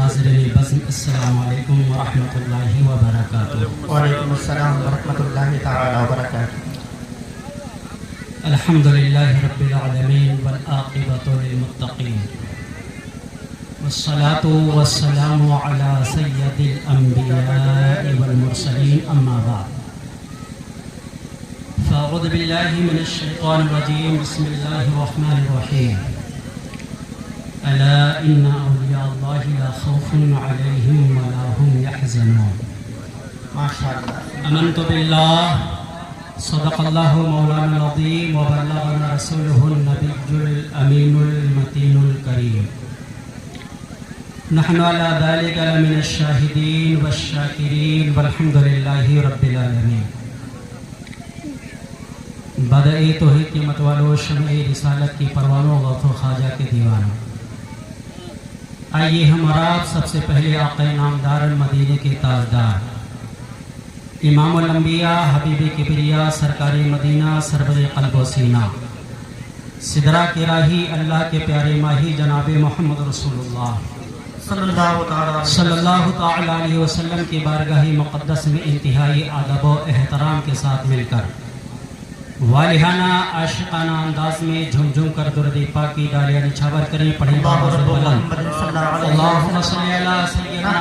حاضرین بزم السلام علیکم ورحمۃ اللہ وبرکاتہ۔ وعلیکم السلام ورحمۃ اللہ تعالی وبرکاتہ۔ الحمدللہ رب العالمین والعاقبۃ للمتقین والصلاة والسلام علی سید الانبیاء والمرسلین اما بعد فاعوذ باللہ من الشیطان الرجیم بسم اللہ الرحمن الرحیم الا ان اولیاء اللہ لا خوف علیہم ولا هم یحزنون۔ ماشاءاللہ۔ آمنت باللہ صدق اللہ مولانا العظیم وبلغنا رسولہ النبی الامین المتین الکریم نحن علی ذلک لمن الشاہدین والشاکرین والحمد للہ رب العالمین۔ بدعی توحید کے متوالو شمع رسالت کی پروانوں غوث و خواجہ کے دیوانوں، آئیے ہمارا سب سے پہلے آقا نامدار المدینہ کے تاجدار امام الانبیاء حبیب کبریا سرکار مدینہ سرور قلب و سینہ سدرہ کے راہی اللہ کے پیارے ماہی جناب محمد رسول اللہ صلی اللہ تعالی علیہ وسلم کی بارگاہ مقدس میں انتہائی ادب و احترام کے ساتھ مل کر والہانہ عاشقانہ انداز میں جھوم جھوم کر درود پاک کی ڈالیاں نچھاور کریں، پڑھیں اللہم صلی علی سیدنا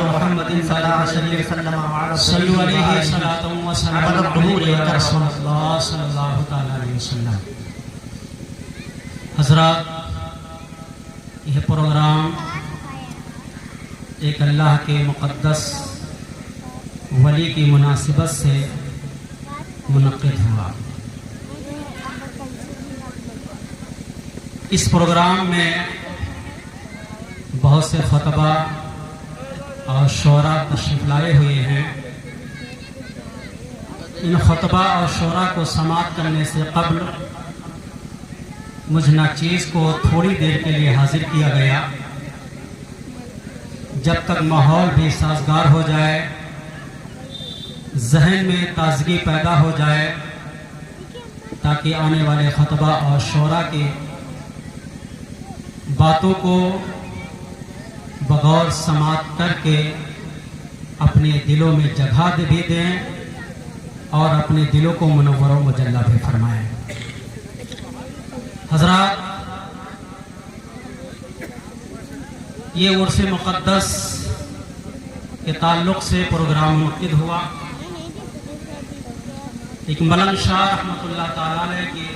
محمد صلی اللہ علیہ وسلم صلو علیہ صلاۃ و سلام علیہ رسول اللہ صلی اللہ تعالی علیہ وسلم۔ حضرات، یہ پروگرام ایک اللہ کے مقدس ولی کی مناسبت سے منعقد ہوا۔ اس پروگرام میں بہت سے خطبہ اور شعراء تشریف لائے ہوئے ہیں۔ ان خطبہ اور شعراء کو سماعت کرنے سے قبل مجھ ناچیز کو تھوڑی دیر کے لیے حاضر کیا گیا، جب تک ماحول بھی سازگار ہو جائے، ذہن میں تازگی پیدا ہو جائے، تاکہ آنے والے خطبہ اور شعراء کے باتوں کو بغور سماعت کر کے اپنے دلوں میں جگہ بھی دیں اور اپنے دلوں کو منور و مجلہ بھی فرمائیں۔ حضرات، یہ عرس مقدس کے تعلق سے پروگرام منعقد ہوا۔ ایک ملنگ شاہ رحمۃ اللہ تعالی علیہ کی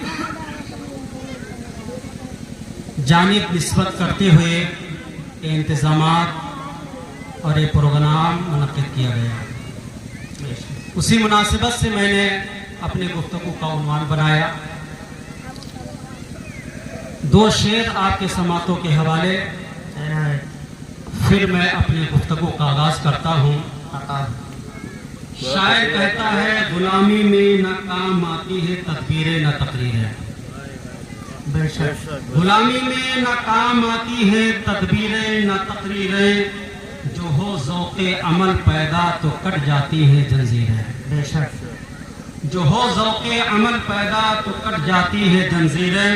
جانب نسبت کرتے ہوئے یہ انتظامات اور یہ پروگرام منعقد کیا گیا۔ اسی مناسبت سے میں نے اپنے گفتگو کا عنوان بنایا، دو شعر آپ کے سماعتوں کے حوالے، پھر میں اپنے گفتگو کا آغاز کرتا ہوں۔ شاعر کہتا ہے غلامی میں نہ کام آتی ہے تدبیریں نہ تقریریں، غلامی میں نہ کام آتی ہے تدبیریں نہ تقریریں، جو ہو ذوق عمل پیدا تو کٹ جاتی ہے جنزیریں، جو ہو ذوق عمل پیدا تو کٹ جاتی ہے جنزیریں،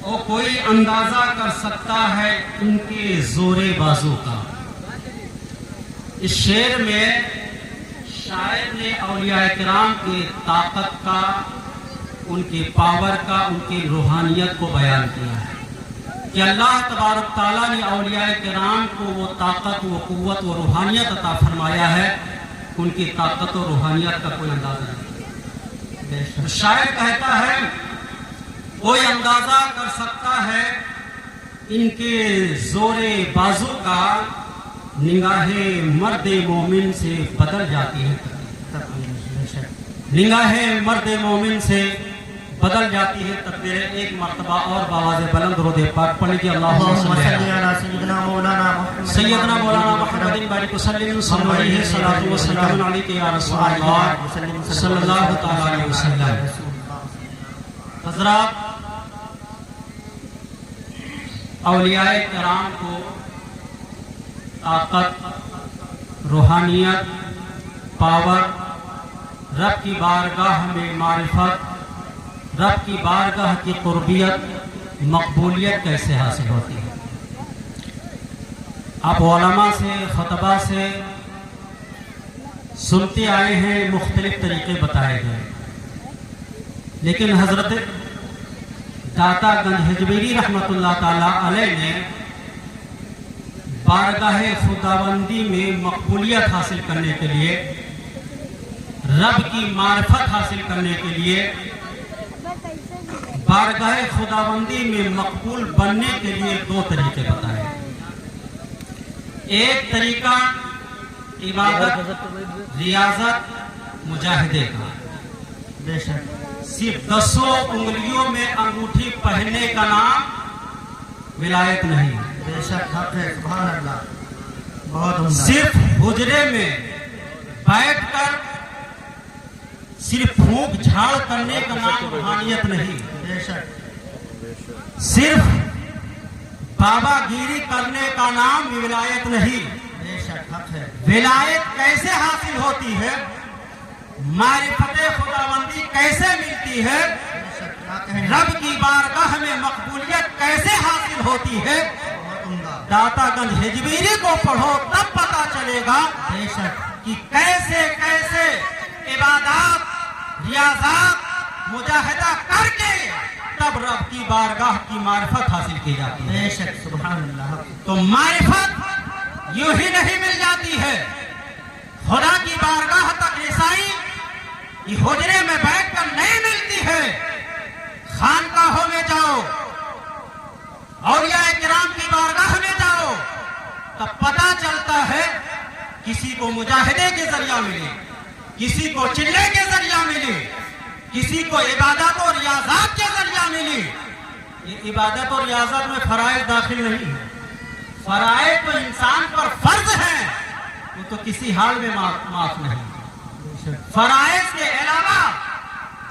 او کوئی اندازہ کر سکتا ہے ان کے زور بازو کا۔ اس شعر میں شاعر نے اولیاء کرام کی طاقت کا، ان کی پاور کا، ان کی روحانیت کو بیان کیا ہے کہ اللہ تبارک تعالیٰ نے اولیاء کرام کو وہ طاقت، وہ قوت، وہ روحانیت عطا فرمایا ہے، ان کی طاقت و روحانیت کا کوئی اندازہ نہیں۔ شاعر کہتا ہے کوئی اندازہ کر سکتا ہے ان کے زور بازو کا، نگاہ مرد مومن سے بدل جاتی ہے، نگاہ مرد مومن سے بدل جاتی ہے تقدیریں۔ ایک مرتبہ اور بآواز بلند درود پاک پڑھیں کہ اللہم صلی علی سیدنا مولانا محمد بارک وسلم صلی علیہ صلاۃ و سلام علیک یا رسول اللہ صلی اللہ تعالی علیہ وسلم۔ حضرات، اولیاء کرام کو طاقت، روحانیت، پاور، رب کی بارگاہ میں معرفت، رب کی بارگاہ کی قربیت، مقبولیت کیسے حاصل ہوتی ہے؟ आप उलमा से खुतबा से सुनते आए हैं, मुख्तलिफ तरीके बताए गए, लेकिन हजरत दाता गंज हिजवेरी रहमतुल्लाह ताला अलैह ने बारगाह खुदाबंदी में मकबूलियत हासिल करने के लिए, रब की मार्फत हासिल करने के लिए, बारगाह खुदाबंदी में मकबूल बनने के लिए दो तरीके बताए। एक तरीका इबादत, रियाजत, मुजाहिदे का। बेशक सिर्फ 10 उंगलियों में अंगूठी पहनने का नाम विलायत नहीं है। बेशक हक है, सुभान अल्लाह, बहुत उम्दा। सिर्फ हुजरे में बैठकर सिर्फ फूंक झाड़ करने का नाम रूहानियत नहीं। बेशक सिर्फ बाबागिरी करने का नाम विलायत नहीं। बेशक हक है। विलायत कैसे हासिल होती है, मारिफते खुदाबंदी कैसे मिलती है, बेशक क्या कहें, रब की बारगाह में मकबूलियत कैसे हासिल होती है, बहुत उम्दा। दातागंज हिजवेरी को पढ़ो तब पता चलेगा बेशक कि कैसे कैसे इबादत, रियाजत, मुजाहिदा करके तब रब की बारगाह की मारिफत हासिल की जाती है। बेशक सुभान अल्लाह। तो मारिफत यूं ही नहीं मिल जाती है। खुदा की बारगाह तक रसाई ये हुजरे में बैठकर नहीं मिलती है। खानकाहों में जाओ, औलिया किराम की बारगाह में जाओ, तब पता चलता है किसी को मुजाहिदे के जरिया मिले, किसी को चिल्ले के जरिया मिले, किसी को इबादत और रियाजत के जरिया मिली। ये इबादत और रियाजत में फराइज दाखिल नहीं है। फराइज तो इंसान पर फर्ज है, वो तो किसी हाल में माफ नहीं। फराइज के अलावा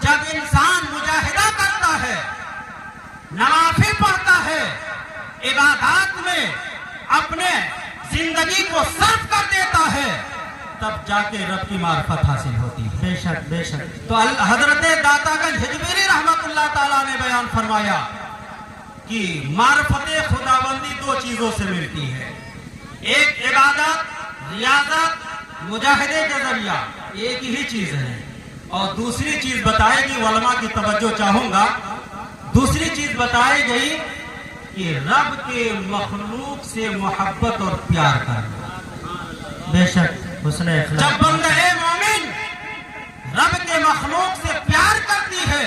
जब इंसान मुजाहिदा करता है, नवाफिल पढ़ता है, इबादत में अपने जिंदगी को सर्फ कर देता है, तब जाके रब की मार्फत हासिल होती है। बेशक बेशक। तो हजरत दातागंज हिजवेरी रहमतुल्लाह ताला ने बयान फरमाया कि मार्फते खुदाबंदी दो चीजों से मिलती है। एक इबादत, रियाजत, मुजाहिदे के जरिया, एक ही चीज है। और दूसरी चीज बताएगी, उलमा की तवज्जो चाहूंगा, दूसरी चीज बताई गई कि रब के मखलूक से मोहब्बत और प्यार करना। बेशक हुस्न इखलास। जब बंदे मोमिन रब के मखलूक से प्यार करती है,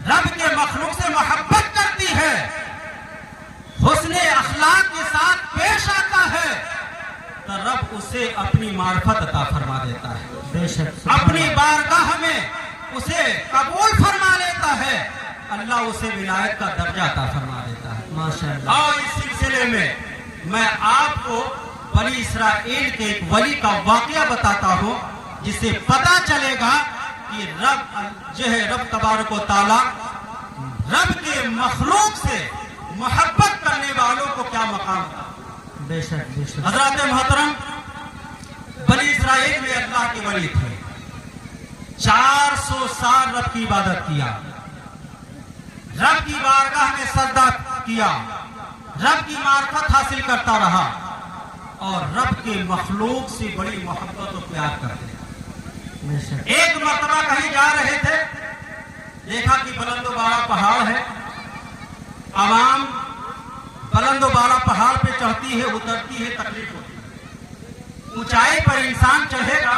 रब के मखलूक से मोहब्बत करती है, हुस्न अखलाक के साथ पेश आता है, तो रब उसे अपनी मार्फत अता फरमा देता है। बेशक अपनी बारगाह में उसे कबूल फरमा लेता है, अल्लाह उसे विलायत का दर्जा अता फरमा देता है। माशाअल्लाह। और इस सिलसिले में मैं आपको बनी इसराइल के एक वली का वाकया बताता हूँ, जिससे पता चलेगा कि रब जो है, रब तबारक व तआला रब के मखलूक से मोहब्बत करने वालों को क्या मकाम था। बेशक बेशक। हजरत मोहतरम बनी इसराइल में अल्लाह के वली थे, 400 साल रब की इबादत किया, रब की बारगाह में सजदा किया, रब की मार्फत हासिल करता रहा और रब के मखलूक से बड़ी मोहब्बत और प्यार करते। बेशक। एक मर्तबा कहीं जा रहे थे, देखा कि बुलंदो बाला पहाड़ है, आवाम बुलंदो बाला पहाड़ पे चढ़ती है, उतरती है, तकलीफ होती है। ऊंचाई पर इंसान चढ़ेगा,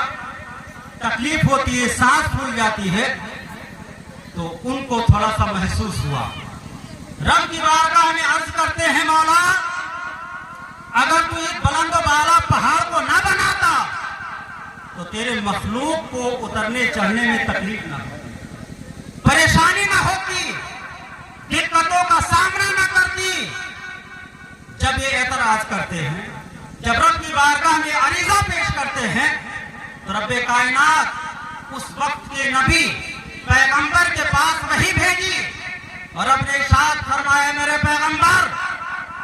तकलीफ होती है, सांस फूल जाती है, तो उनको थोड़ा सा महसूस हुआ। रब की बारगाह में अर्ज करते हैं, मौला अगर तू इस बुलंद बाला पहाड़ को ना बनाता तो तेरे मखलूक को उतरने चढ़ने में तकलीफ ना होती, परेशानी ना होती, दिक्कतों का सामना ना करती। जब ये एतराज करते हैं, जब रब की बारगाह में अरीजा पेश करते हैं, तो रब्बे कायनात उस वक्त के नबी पैगंबर के पास वही भेजी और अपने इरशाद फरमाया, मेरे पैगंबर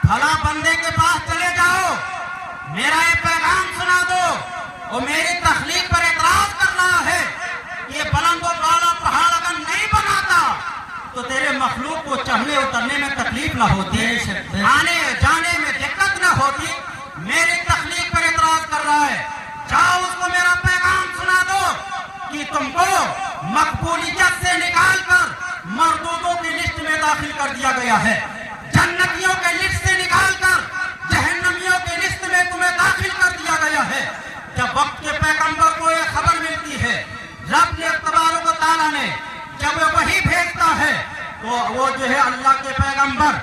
फला बंदे के पास चले जाओ, मेरा ये पैगाम सुना दो, और मेरी तखलीक पर एतराज कर रहा है। ये बुलंद वाला पहाड़ अगर नहीं बनाता तो तेरे मखलूक को चढ़ने उतरने में तकलीफ ना होती, आने जाने में दिक्कत ना होती, गया है, जन्नतियों के लिस्ट से निकाल कर जहन्नमियों के लिस्ट में तुम्हें दाखिल कर दिया गया है। जब वक्त के पैगंबर को ये खबर मिलती है, रब ने तबारक व तआला ने जब वही भेजता है, तो वो जो है अल्लाह के पैगंबर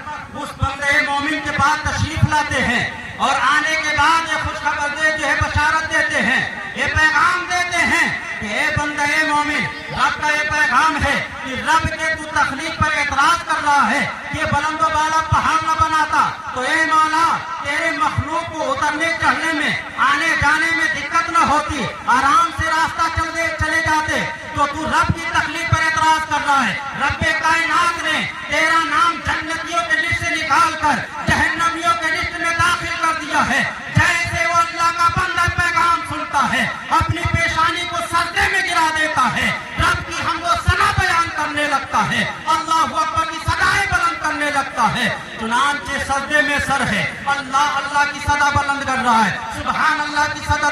उस बंदे मोमिन के पास तशरीफ लाते हैं और आने के बाद ये खुशखबर दे जो है बशारत देते हैं, ये पैगाम देते हैं कि ए बंदे मोमिन, रब का ये पैगाम है कि रब के तू तखलीक पर एतराज कर रहा है कि ये बुलंदो बाला पहाड़ न बनाता तो ए मौला तेरे मखलूक को उतरने चढ़ने में आने जाने में दिक्कत न होती, आराम से रास्ता चले जाते, तो तू रब की तखलीक पर एतराज कर रहा है। रब्बे कायनात ने तेरा नाम जन्नतियों के लिस्ट से निकाल कर जहन्नमियों के लिस्ट में दाखिल कर दिया है। जैसे वो अल्लाह का बंदा पैगाम सुनता है, अपनी पेशानी को सजदे में गिरा देता है, रब की हमको सना बयान करने लगता है, अल्लाह अकबर की सदाएं बुलंद करने लगता है। चुनांचे सजदे में सर है, अल्लाह अल्लाह की सदा बुलंद कर रहा है, सुभान अल्लाह की सदा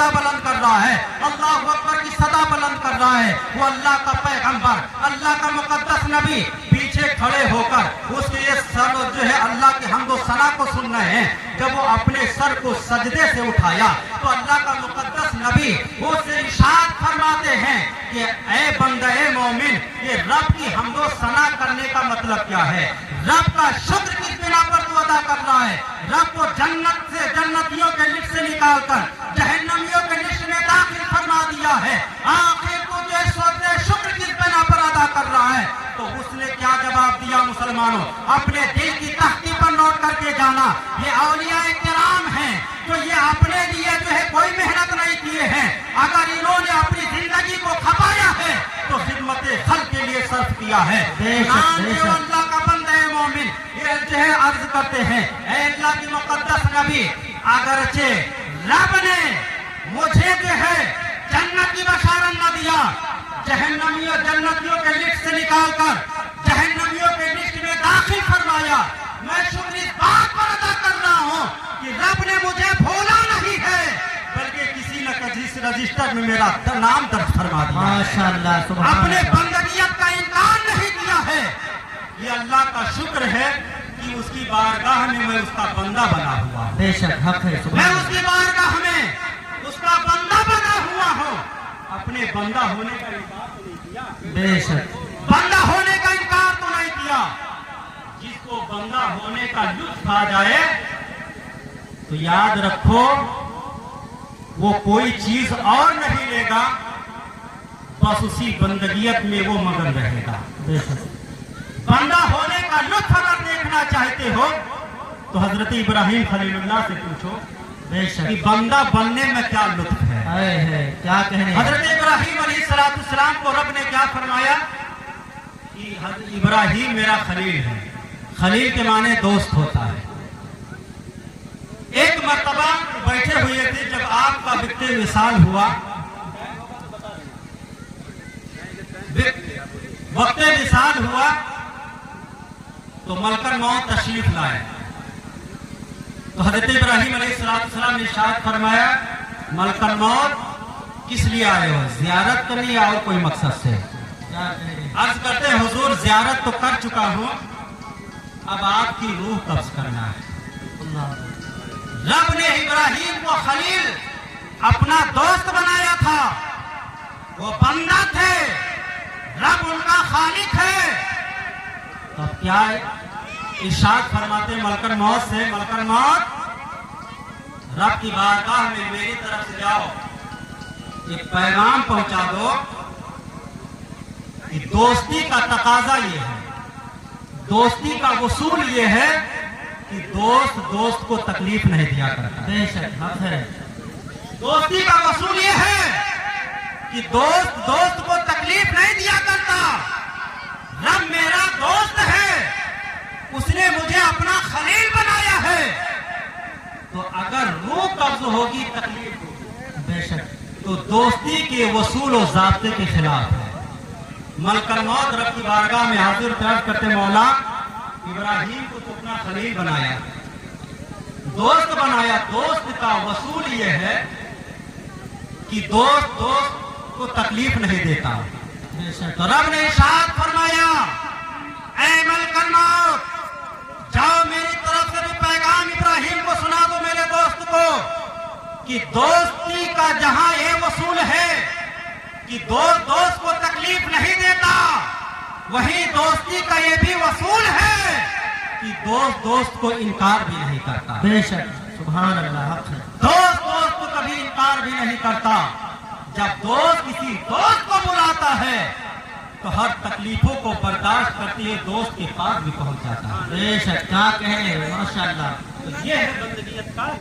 बुलंद कर रहा है, अल्लाह अकबर की सदा बुलंद कर रहा है। वो अल्लाह का पैगंबर, अल्लाह का मुकद्दस नबी पीछे खड़े होकर उसके ये सर जो है अल्लाह के हमदो सना को सुन रहे हैं। जब वो अपने सर को सजदे से उठाया तो अल्लाह का मुकद्दस नबी उससे इरशाद फरमाते हैं कि ए बंदा ए मोमिन, ये रब की हमदो सना करने का मतलब क्या है? रब का शुक्र किस बिना पर तू अदा कर रहा है? रब को जन्नत से जन्नतियों के लिस्ट से निकाल कर जहन्नमियों के लिस्ट में दाखिल फरमा दिया है, आखिर तू जो शुक्र किस बिना पर अदा कर रहा है? तो उसने क्या जवाब दिया मुसलमानों, अपने दिल की तख्ती पर नोट करके जाना, ये औलियाए किराम हैं तो ये अपने लिए जो है कोई मेहनत नहीं किए हैं। अगर इन्होंने अपनी जिंदगी को खपाया है तो खिदमत खल्क के लिए सर्फ किया है। अल्लाह का बंदा है मोमिन, ये जो है अर्ज करते हैं, ऐ अल्लाह की मुकद्दस नबी, अगरचे रब ने मुझे जो है जन्नत की बशारत न दिया, जन्नतियों के लिस्ट से निकालकर जहन्नमियों के लिस्ट में दाखिल फरमाया, मैं शुक्र इस बात पर अदा कर रहा हूँ कि रब ने मुझे भूला नहीं है, बल्कि किसी न किसी रजिस्टर में मेरा नाम दर्ज फरमा दिया। माशाअल्लाह, अपने बंदगियत का इनकार नहीं किया है। ये अल्लाह का शुक्र है कि उसकी बारगाह में मैं उसका बंदा बना हुआ हूँ। बेशक हक है, मैं उसकी बारगाह में उसका बंदा बना हुआ हूँ। अपने बंदा होने का इनकार तो नहीं किया, बेशक बंदा होने का इनकार तो नहीं किया। जिसको बंदा होने का लुत्फ आ जाए तो याद रखो वो कोई चीज और नहीं लेगा, बस उसी बंदगियत में वो मगन रहेगा। बंदा होने का लुत्फ अगर देखना चाहते हो तो हजरत इब्राहिम खलीलुल्लाह से पूछो कि बंदा बनने में क्या लुत्फ है। क्या कहने, हजरत इब्राहिम अलैहिस्सलाम को रब ने क्या फरमाया कि इब्राहिम मेरा खलील है। खलील के माने दोस्त होता है। एक मर्तबा बैठे हुए थे, जब आपका विक्ते विशाल हुआ, वक्त विशाल हुआ तो मलकर मौत तशरीफ लाए। तो हजरत इब्राहिम अलैहिस्सलाम ने इरशाद फरमाया, मलकर मौत किस लिए आए हो? जियारत करनी या और कोई मकसद से? अर्ज करते हैं हुजूर जियारत तो कर चुका हूं, अब आपकी रूह कब्ज करना है। रब ने इब्राहिम को खलील अपना दोस्त बनाया था, वो बंदा थे, रब उनका खालिक है। तब क्या इरशाद फरमाते मलकर मौत से, मलकर मौत रब की बारगाह में मेरी तरफ से जाओ, एक पैगाम पहुंचा दो कि दोस्ती का तकाजा ये है, दोस्ती का वसूल ये है कि दोस्त को तकलीफ नहीं दिया करता। बेशक हक है। दोस्ती का वसूल ये है कि दोस्त को तकलीफ नहीं दिया करता। रब मेरा दोस्त है, उसने मुझे अपना खलील बनाया है, तो अगर रूह कब्ज होगी तकलीफ होगी, बेशक तो दोस्ती के वसूल और ज़ाब्ते के खिलाफ है। मलकल मौत रब की बारगाह में हाजिर तर्ज करते, मौला इब्राहिम को तो अपना खलील बनाया, दोस्त बनाया, दोस्त का वसूल ये है कि दोस्त को तकलीफ नहीं देता। तो रब ने इरशाद फरमाया, ऐ मलकल मौत کہ دوستی کا جہاں یہ اصول ہے کہ دوست دوست کو تکلیف نہیں دیتا، وہی دوستی کا یہ بھی اصول ہے کہ دوست دوست کو انکار بھی نہیں کرتا۔ بے شک، سبحان اللہ، حق ہے۔ دوست دوست کو کبھی انکار بھی نہیں کرتا۔ جب دوست کسی دوست کو بلاتا ہے تو ہر تکلیفوں کو برداشت کرتے ہوئے دوست کے پاس بھی پہنچ جاتا ہے۔ بے شک، کیا کہنے، ماشاءاللہ۔ تو یہ ہے بندگیت کا